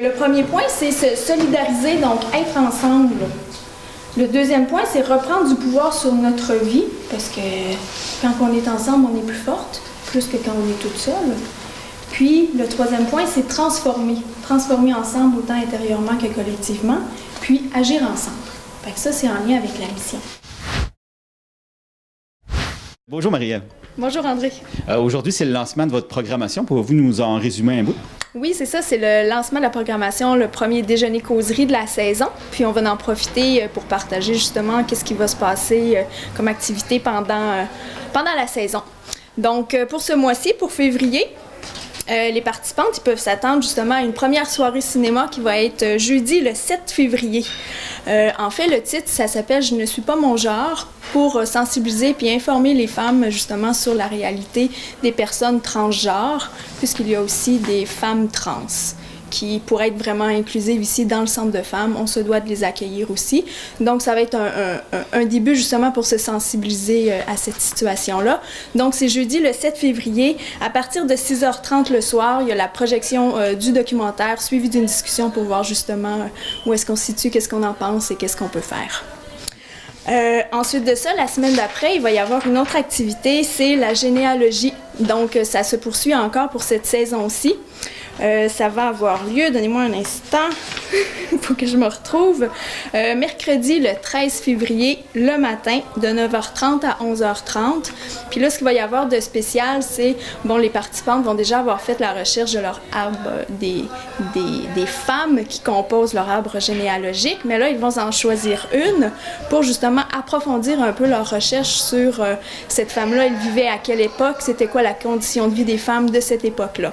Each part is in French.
Le premier point, c'est se solidariser, donc être ensemble. Le deuxième point, c'est reprendre du pouvoir sur notre vie, parce que quand on est ensemble, on est plus forte, plus que quand on est toute seule. Puis, le troisième point, c'est transformer. Transformer ensemble, autant intérieurement que collectivement, puis agir ensemble. Fait que ça, c'est en lien avec la mission. Bonjour Marie-Ève. Bonjour André. Aujourd'hui, c'est le lancement de votre programmation. Pouvez-vous nous en résumer un bout? Oui, c'est ça, c'est le lancement de la programmation, le premier déjeuner causerie de la saison. Puis on va en profiter pour partager justement qu'est-ce qui va se passer comme activité pendant la saison. Donc pour ce mois-ci, pour février, les participantes ils peuvent s'attendre justement à une première soirée cinéma qui va être jeudi le 7 février. En fait, le titre, ça s'appelle « Je ne suis pas mon genre » pour sensibiliser puis informer les femmes justement sur la réalité des personnes transgenres, puisqu'il y a aussi des femmes trans qui pourraient être vraiment inclusives ici dans le centre de femmes. On se doit de les accueillir aussi. Donc, ça va être un début justement pour se sensibiliser à cette situation-là. Donc, c'est jeudi le 7 février. À partir de 6h30 le soir, il y a la projection du documentaire suivie d'une discussion pour voir justement où est-ce qu'on se situe, qu'est-ce qu'on en pense et qu'est-ce qu'on peut faire. Ensuite de ça, la semaine d'après, il va y avoir une autre activité, c'est la généalogie. Donc, ça se poursuit encore pour cette saison-ci. Ça va avoir lieu, donnez-moi un instant, il faut que je me retrouve, mercredi le 13 février, le matin, de 9h30 à 11h30. Puis là, ce qu'il va y avoir de spécial, c'est, bon, les participantes vont déjà avoir fait la recherche de leur arbre, des femmes qui composent leur arbre généalogique, mais là, ils vont en choisir une pour justement approfondir un peu leur recherche sur cette femme-là, elle vivait à quelle époque, c'était quoi la condition de vie des femmes de cette époque-là.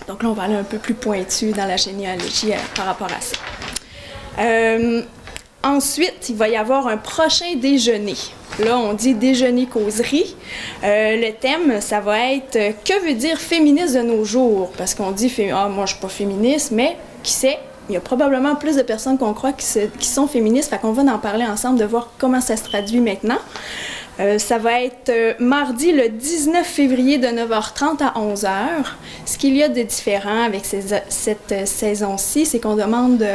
Donc là, on va aller un peu plus pointu dans la généalogie par rapport à ça. Ensuite, il va y avoir un prochain déjeuner. Là, on dit déjeuner-causerie. Le thème, ça va être « Que veut dire féministe de nos jours? » Parce qu'on dit « Ah, moi, je suis pas féministe, mais qui sait? » Il y a probablement plus de personnes qu'on croit qui sont féministes, fait qu'on va en parler ensemble, de voir comment ça se traduit maintenant. Ça va être mardi le 19 février de 9h30 à 11h. Ce qu'il y a de différent avec cette saison-ci, c'est qu'on demande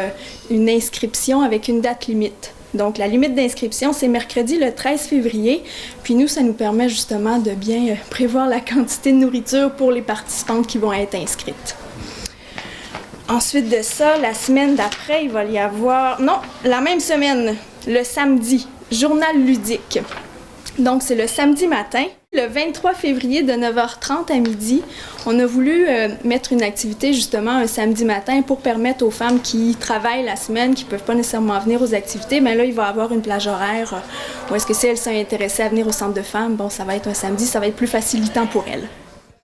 une inscription avec une date limite. Donc, la limite d'inscription, c'est mercredi le 13 février. Puis nous, ça nous permet justement de bien prévoir la quantité de nourriture pour les participantes qui vont être inscrites. Ensuite de ça, la semaine d'après, il va y avoir... Non, la même semaine, le samedi, journal ludique. Donc, c'est le samedi matin. Le 23 février de 9h30 à midi, on a voulu mettre une activité justement un samedi matin pour permettre aux femmes qui travaillent la semaine, qui ne peuvent pas nécessairement venir aux activités, mais là, il va y avoir une plage horaire où est-ce que si elles sont intéressées à venir au centre de femmes, bon, ça va être un samedi, ça va être plus facilitant pour elles.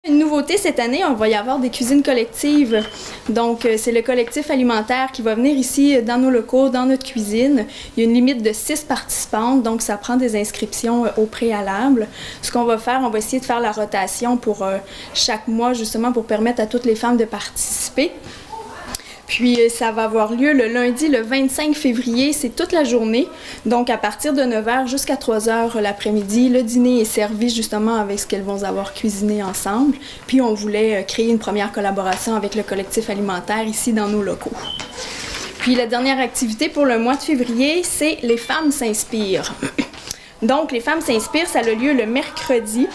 Une nouveauté cette année, on va y avoir des cuisines collectives. Donc, c'est le collectif alimentaire qui va venir ici dans nos locaux, dans notre cuisine. Il y a une limite de 6 participantes, donc ça prend des inscriptions au préalable. Ce qu'on va faire, on va essayer de faire la rotation pour chaque mois, justement pour permettre à toutes les femmes de participer. Puis, ça va avoir lieu le lundi, le 25 février, c'est toute la journée. Donc, à partir de 9h jusqu'à 3h l'après-midi, le dîner est servi justement avec ce qu'elles vont avoir cuisiné ensemble. Puis, on voulait créer une première collaboration avec le collectif alimentaire ici dans nos locaux. Puis, la dernière activité pour le mois de février, c'est « Les femmes s'inspirent ». Donc, « Les femmes s'inspirent », ça a lieu le mercredi,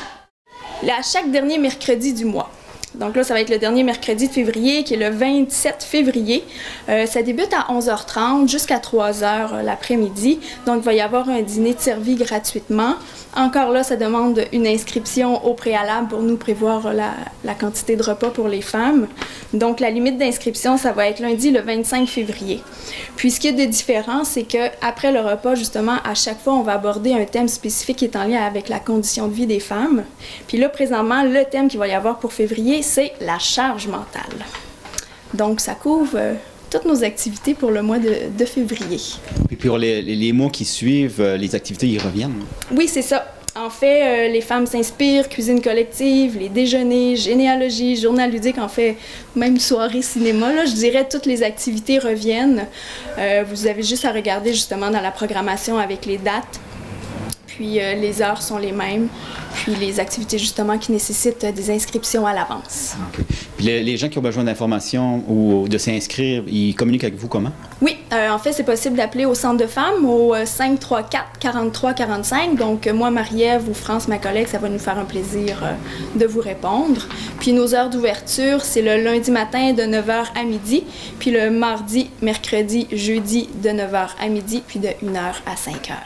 à chaque dernier mercredi du mois. Donc là, ça va être le dernier mercredi de février, qui est le 27 février. Ça débute à 11h30 jusqu'à 3h l'après-midi. Donc, il va y avoir un dîner de servi gratuitement. Encore là, ça demande une inscription au préalable pour nous prévoir la quantité de repas pour les femmes. Donc, la limite d'inscription, ça va être lundi le 25 février. Puis, ce qui est de différent, c'est qu'après le repas, justement, à chaque fois, on va aborder un thème spécifique qui est en lien avec la condition de vie des femmes. Puis là, présentement, le thème qu'il va y avoir pour février, c'est la charge mentale. Donc, ça couvre toutes nos activités pour le mois de février. Et pour les mois qui suivent, les activités y reviennent? Oui, c'est ça. En fait, les femmes s'inspirent, cuisine collective, les déjeuners, généalogie, journal ludique, en fait, même soirée cinéma, là, je dirais toutes les activités reviennent. Vous avez juste à regarder justement dans la programmation avec les dates. puis les heures sont les mêmes, puis les activités justement qui nécessitent des inscriptions à l'avance. OK. Puis les gens qui ont besoin d'informations ou de s'inscrire, ils communiquent avec vous comment? Oui, en fait, c'est possible d'appeler au Centre de femmes au 534-4345. Donc, moi, Marie-Ève ou France, ma collègue, ça va nous faire un plaisir de vous répondre. Puis, nos heures d'ouverture, c'est le lundi matin de 9h à midi, puis le mardi, mercredi, jeudi de 9h à midi, puis de 1h à 5h.